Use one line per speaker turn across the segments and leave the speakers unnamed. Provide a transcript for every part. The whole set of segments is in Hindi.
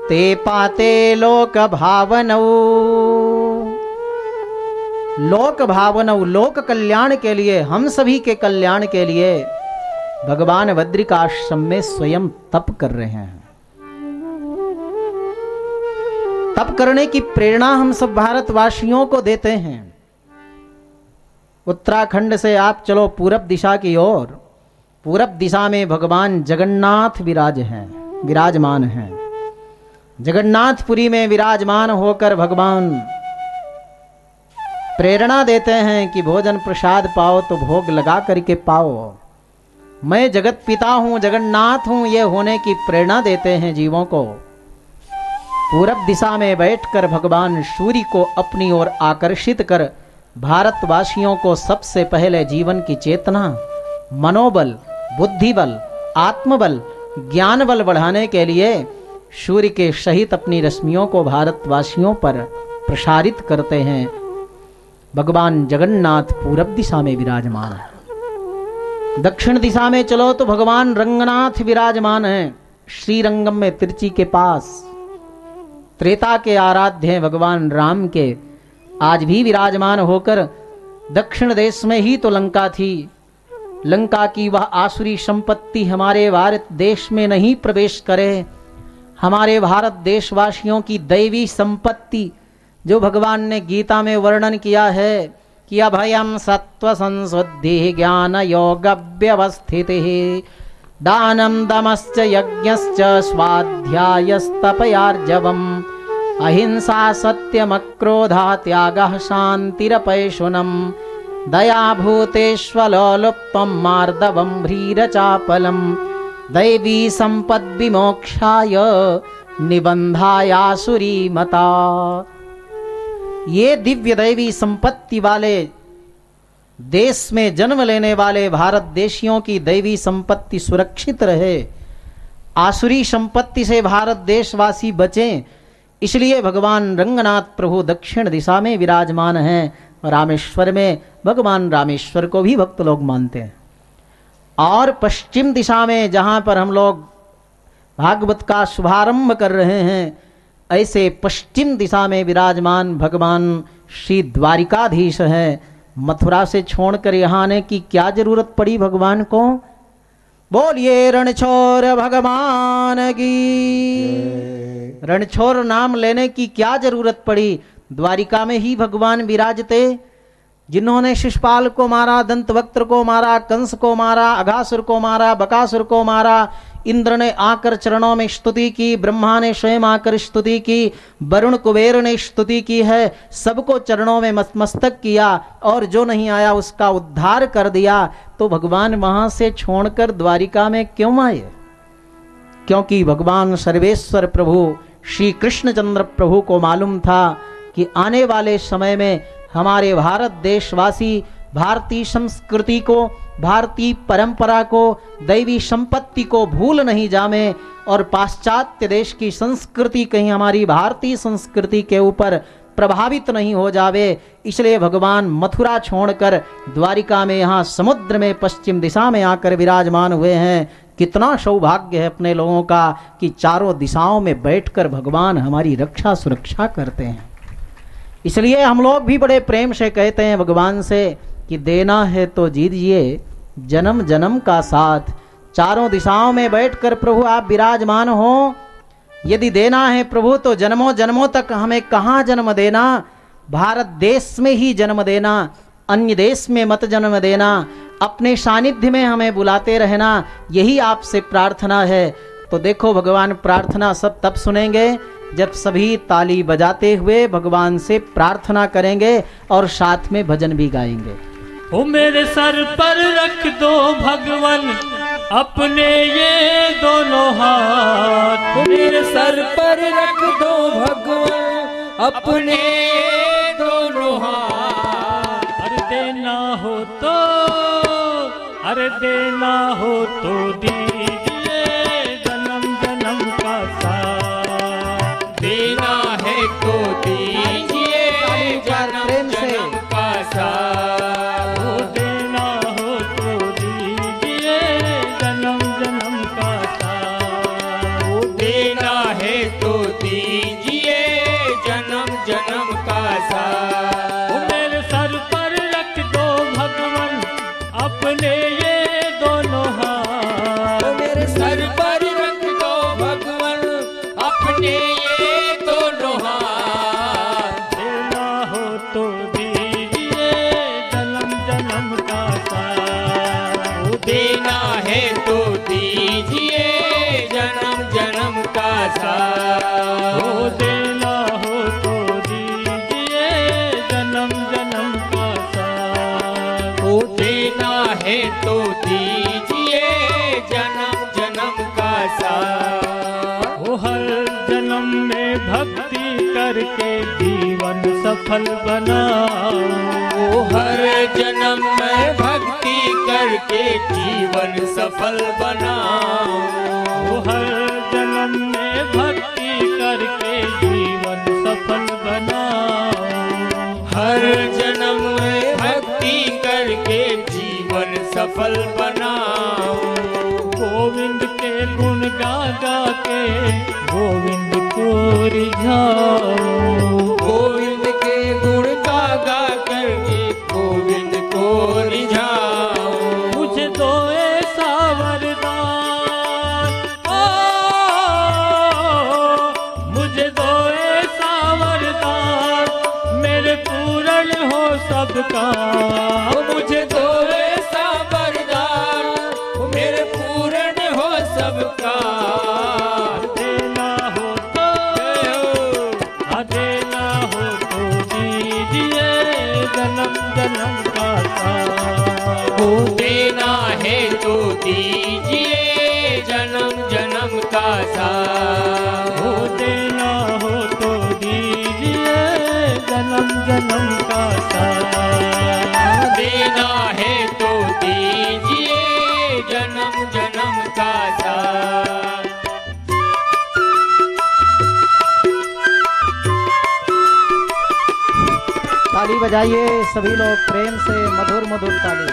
ते पाते लोक भावनौ। लोक भावनौ, लोक कल्याण के लिए, हम सभी के कल्याण के लिए भगवान बद्रिकाश्रम में स्वयं तप कर रहे हैं। तप करने की प्रेरणा हम सब भारतवासियों को देते हैं। उत्तराखंड से आप चलो पूरब दिशा की ओर, पूरब दिशा में भगवान जगन्नाथ विराजमान हैं। जगन्नाथपुरी में विराजमान होकर भगवान प्रेरणा देते हैं कि भोजन प्रसाद पाओ तो भोग लगा करके पाओ। मैं जगत पिता हूं, जगन्नाथ हूं, ये होने की प्रेरणा देते हैं जीवों को। पूरब दिशा में बैठकर भगवान सूर्य को अपनी ओर आकर्षित कर भारतवासियों को सबसे पहले जीवन की चेतना, मनोबल, बुद्धिबल, आत्मबल, ज्ञान बल बढ़ाने के लिए सूर्य के सहित अपनी रश्मियों को भारतवासियों पर प्रसारित करते हैं। भगवान जगन्नाथ पूरब दिशा में विराजमान है। दक्षिण दिशा में चलो तो भगवान रंगनाथ विराजमान हैं, श्रीरंगम में तिरची के पास। त्रेता के आराध्य हैं भगवान राम के, आज भी विराजमान होकर दक्षिण देश में ही तो लंका थी। लंका की वह आसुरी संपत्ति हमारे भारत देश में नहीं प्रवेश करे। हमारे भारत देशवासियों की दैवी संपत्ति जो भगवान ने गीता में वर्णन किया है कि अभयम सत्व संशुद्धि ज्ञान योग व्यवस्थिति दानम दमश्च यज्ञश्च स्वाध्यायस्तपयार्जवम् अहिंसा सत्यमक्रोधा त्यागः शान्तिरपैशुनम् दया भूतेष्वलोलुप्तं मार्दवं ह्रीरचापलम् दैवी संपद्विमोक्षाय निबंधायासुरी मता। ये दिव्य दैवी संपत्ति वाले देश में जन्म लेने वाले भारत देशियों की दैवी संपत्ति सुरक्षित रहे, आसुरी संपत्ति से भारत देशवासी बचें, इसलिए भगवान रंगनाथ प्रभु दक्षिण दिशा में विराजमान हैं। रामेश्वर में भगवान रामेश्वर को भी भक्त लोग मानते हैं। और पश्चिम दिशा में जहां पर हम लोग भागवत का शुभारंभ कर रहे हैं, ऐसे पश्चिम दिशा में विराजमान भगवान श्री द्वारिकाधीश हैं। मथुरा से छोड़कर यहाँ आने की क्या जरूरत पड़ी भगवान को? बोलिए रणछोर भगवान की। रणछोर नाम लेने की क्या जरूरत पड़ी? द्वारिका में ही भगवान विराजते। जिन्होंने शिशुपाल को मारा, दंतवक्त्र को मारा, कंस को मारा, अघासुर को मारा, बकासुर को मारा, इंद्र ने आकर चरणों में स्तुति की, ब्रह्मा ने स्वयं आकर स्तुति की, वरुण कुबेर ने स्तुति की है, सबको चरणों में मस्तक किया और जो नहीं आया उसका उद्धार कर दिया। तो भगवान वहां से छोड़कर द्वारिका में क्यों आए? क्योंकि भगवान सर्वेश्वर प्रभु श्री कृष्णचंद्र प्रभु को मालूम था कि आने वाले समय में हमारे भारत देशवासी भारतीय संस्कृति को, भारतीय परंपरा को, दैवी संपत्ति को भूल नहीं जावे और पाश्चात्य देश की संस्कृति कहीं हमारी भारतीय संस्कृति के ऊपर प्रभावित नहीं हो जावे। इसलिए भगवान मथुरा छोड़कर द्वारिका में, यहाँ समुद्र में पश्चिम दिशा में आकर विराजमान हुए हैं। कितना सौभाग्य है अपने लोगों का कि चारों दिशाओं में बैठकर भगवान हमारी रक्षा सुरक्षा करते हैं। इसलिए हम लोग भी बड़े प्रेम से कहते हैं भगवान से कि देना है तो दीजिए जन्म जन्म का साथ। चारों दिशाओं में बैठकर प्रभु आप विराजमान हो। यदि देना है प्रभु तो जन्मों जन्मों तक हमें कहाँ जन्म देना? भारत देश में ही जन्म देना, अन्य देश में मत जन्म देना। अपने सानिध्य में हमें बुलाते रहना, यही आपसे प्रार्थना है। तो देखो भगवान प्रार्थना सब तब सुनेंगे जब सभी ताली बजाते हुए भगवान से प्रार्थना करेंगे और साथ में भजन भी गाएंगे।
ओ मेरे सर पर रख दो भगवान अपने ये दोनों हाथ।
ओ मेरे सर पर रख दो भगवान अपने दोनों हाथ।
अरे देना हो तो, अरे देना हो तो दीजिए जन्म जन्म का साथ।
देना है तो दीजिए जन्म जन्म का साथ।
ओ देना हो तो दीजिए जन्म जन्म का साथ।
देना है तो दीजिए जन्म जन्म का साथ।
मेरे सर पर रख दो भगवान अपने ये दोनों हाथ।
मेरे सर पर रख दो भगवान अपने ये दोनों हाथ।
देना हो तो दीजिए जन्म जन्म का साथ।
देना है तो दीजिए जन्म जन्म का साथ।
ओ देना हो तो दीजिए जन्म जन्म का साथ।
ओ देना है तो दीजिए जन्म जन्म का साथ।
ओ हर जन्म में भक्ति करके जीवन सफल बनाओ।
ओ हर जन्म में भक्ति करके जीवन सफल बनाओ।
ओ हर जन्म में भक्ति करके जीवन सफल बनाओ।
हर जन्म में भक्ति करके जीवन सफल बनाओ।
गोविंद के गुण गा गा के गोविंद को रिझाओ।
गोविंद के गुण गा गा करके गोविंद को रिझाओ।
मुझे दो ऐसा वरदान, ओ मुझे दो ऐसा वरदान मेरे पूर्ण हो सबका।
मुझे दो ऐसा वरदान मेरे पूर्ण हो सबका।
देना हो तो देना हो तो दीजिए जन्म जन्म का साथ।
ओ देना है तो दीजिए जन्म जन्म का साथ।
ओ देना हो तो दीजिए जन्म जन्म का साथ।
देना है तो दीजिए जन्म जन्म का साथ।
ताली बजाइए सभी लोग प्रेम से, मधुर मधुर ताली।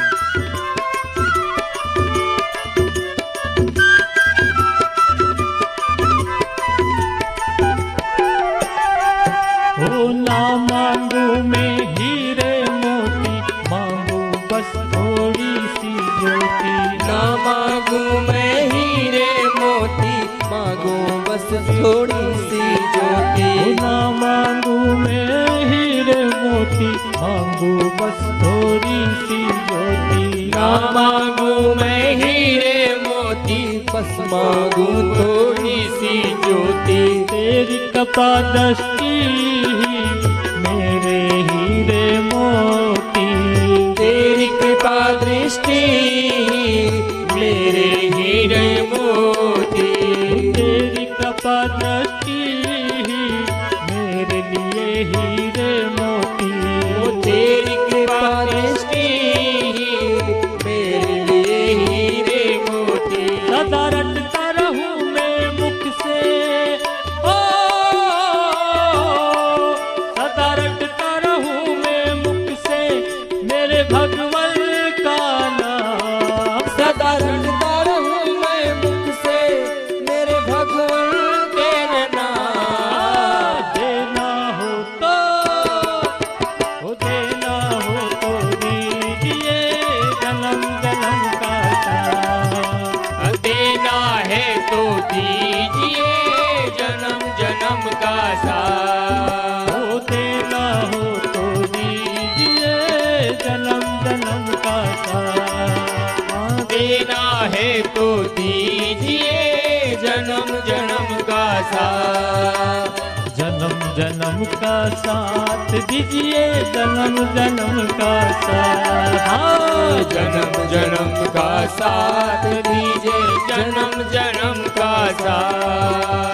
ओ ना मांगू मैं हीरे मोती, मांगू बस थोड़ी सी ज्योति।
ना मांगू मैं हीरे मोती, मांगू बस थोड़ी सी ज्योति।
ओ ना मांगू मैं हीरे मोती, मांगू बस थोड़ी सी ज्योति।
ना मांगू मैं हीरे मोती, बस मांगू थोड़ी सी ज्योति।
तेरी कृपा दृष्टि मेरे हीरे मोती।
तेरी कृपा दृष्टि मेरे हीरे मोती।
तेरी कृपा दृष्टि मेरे लिए हीरे मोती।
ओ तेरी कृपा दृष्टि मेरे लिए हीरे मोती।
सदा रटता रहूं मैं मुख से, ओ सदा रटता रहूं मैं मुख से मेरे भगवान का नाम।
सदा रटता रहूं मैं मुख से मेरे भगवान तेरे नाम।
देना हो तो ओ देना हो तो दीजिए जन्म जन्म का साथ।
देना है तो दीजिए जन्म जन्म का साथ।
ओ देना हो तो दीजिए जन्म जन्म का साथ।
देना है तो दीजिए जन्म जन्म का साथ।
जन्म जन्म का साथ दीजिए जन्म जन्म का साथ। हाँ,
जन्म जन्म का साथ दीजिए जन्म जन्म का साथ।